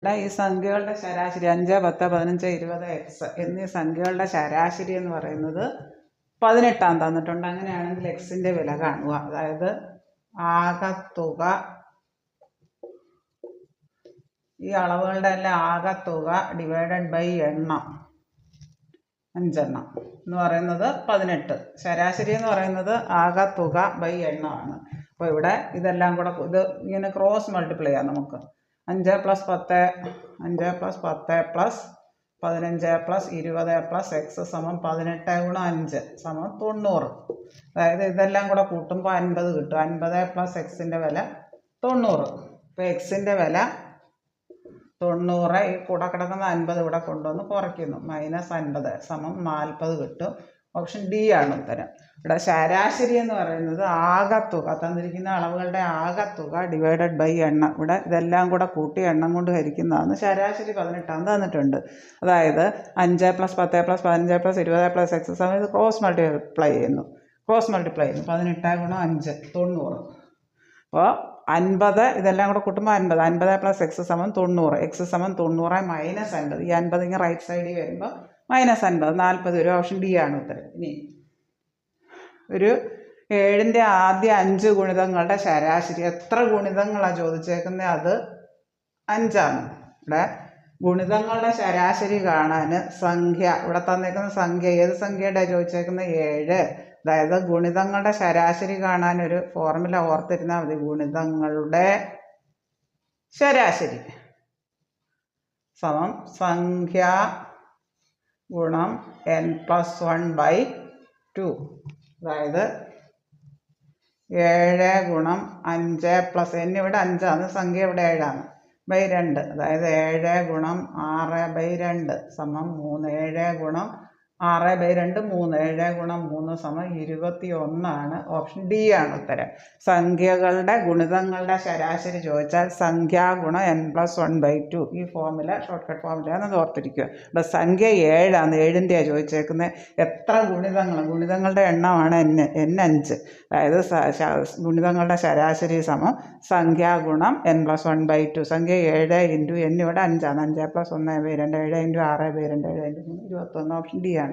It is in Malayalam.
ഈ സംഖ്യകളുടെ ശരാശരി 5, 10, 15, 20, എക്സ് എന്നീ സംഖ്യകളുടെ ശരാശരി എന്ന് പറയുന്നത് 18 തന്നിട്ടുണ്ട്. അങ്ങനെയാണെങ്കിൽ എക്സിൻ്റെ വില കാണുക. അതായത് ആകത്തുക, ഈ അളവുകളുടെ എല്ലാം ആകത്തുക ഡിവൈഡഡ് ബൈ എണ്ണം, 5 എണ്ണം എന്ന് പറയുന്നത് 18. ശരാശരി എന്ന് പറയുന്നത് ആകത്തുക ബൈ എണ്ണമാണ്. അപ്പോൾ ഇവിടെ ഇതെല്ലാം കൂടെ ഇത് ഇങ്ങനെ ക്രോസ് മൾട്ടിപ്ലൈ ചെയ്യാം നമുക്ക്. 5 + 10, 5 + 10 + 15 + 20 + x = 18 × 5 = 90. അതായത് ഇതെല്ലാം കൂടെ കൂട്ടുമ്പോൾ 50 കിട്ടും. 50 + എക്സിൻ്റെ വില 90. ഇപ്പോൾ എക്സിൻ്റെ വില 90. ഈ കൂടെ കിടക്കുന്ന 50 ഇവിടെ കൊണ്ടുവന്ന് കുറയ്ക്കുന്നു. -50 = 40 കിട്ടും. ഓപ്ഷൻ ഡി ആണ് ഉത്തരം. ഇവിടെ ശരാശരി എന്ന് പറയുന്നത് ആകത്തുക, തന്നിരിക്കുന്ന അളവുകളുടെ ആകത്തുക ഡിവൈഡഡ് ബൈ എണ്ണം. ഇവിടെ ഇതെല്ലാം കൂടെ കൂട്ടി എണ്ണം കൊണ്ട് ഹരിക്കുന്നതാണ്. ശരാശരി 18 തന്നിട്ടുണ്ട്. അതായത് 5 + 10 + 15 + 20 + x ഇത് ക്രോസ് മൾട്ടിപ്ലൈ ചെയ്യുന്നു. 18 × 5 90. അപ്പോൾ 50 ഇതെല്ലാം കൂടെ കൂട്ടുമ്പോൾ 50. 50 + x = 90. x = 90 - 50. ഈ 50 ഇങ്ങനെ റൈറ്റ് സൈഡിൽ വരുമ്പോൾ -50 40 വരും. ഓപ്ഷൻ ഡി ആണ് ഉത്തരം. ഇനി ഒരു 7ൻ്റെ ആദ്യ 5 ഗുണിതങ്ങളുടെ ശരാശരി. എത്ര ഗുണിതങ്ങളാണ് ചോദിച്ചേക്കുന്നത്? അത് 5 ആണ്. ഇവിടെ ഗുണിതങ്ങളുടെ ശരാശരി കാണാൻ സംഖ്യ, ഇവിടെ തന്നേക്കുന്ന സംഖ്യ ഏത് സംഖ്യയുടെ ചോദിച്ചേക്കുന്നത്? 7. അതായത് ഗുണിതങ്ങളുടെ ശരാശരി കാണാൻ ഒരു ഫോർമുല ഓർത്തിരുന്നാൽ മതി. ഗുണിതങ്ങളുടെ ശരാശരി സമം സംഖ്യ ഗുണം n+1/2. അതായത് 7 ഗുണം 5 പ്ലസ് n ഇവിടെ 5 ആണ്, സംഖ്യ ഇവിടെ 7 ആണ്, /2. അതായത് 7 ഗുണം 6/2 സമം 3. 7 ഗുണം 6/2 3. 7 ഗുണം 3 സമം 21 ആണ്. ഓപ്ഷൻ ഡി ആണ് ഉത്തരം. സംഖ്യകളുടെ ഗുണിതങ്ങളുടെ ശരാശരി ചോദിച്ചാൽ സംഖ്യ ഗുണം n+1/2. ഈ ഫോർമുല ഷോർട്ട് കട്ട് ഫോർമുലയാണെന്ന് ഓർത്തിരിക്കുക. ഇവിടെ സംഖ്യ 7 ആണ്, 7ൻ്റെ ചോദിച്ചേക്കുന്നത്. എത്ര ഗുണിതങ്ങൾ? ഗുണിതങ്ങളുടെ എണ്ണമാണ് n 5. അതായത് ഗുണിതങ്ങളുടെ ശരാശരി സമം സംഖ്യ ഗുണം n+1/2. സംഖ്യ 7 × n ഇവിടെ 5 ആണ്. 5 + 1/2 7 × 6/2 7 × 3 21. ഓപ്ഷൻ ഡി ആണ്.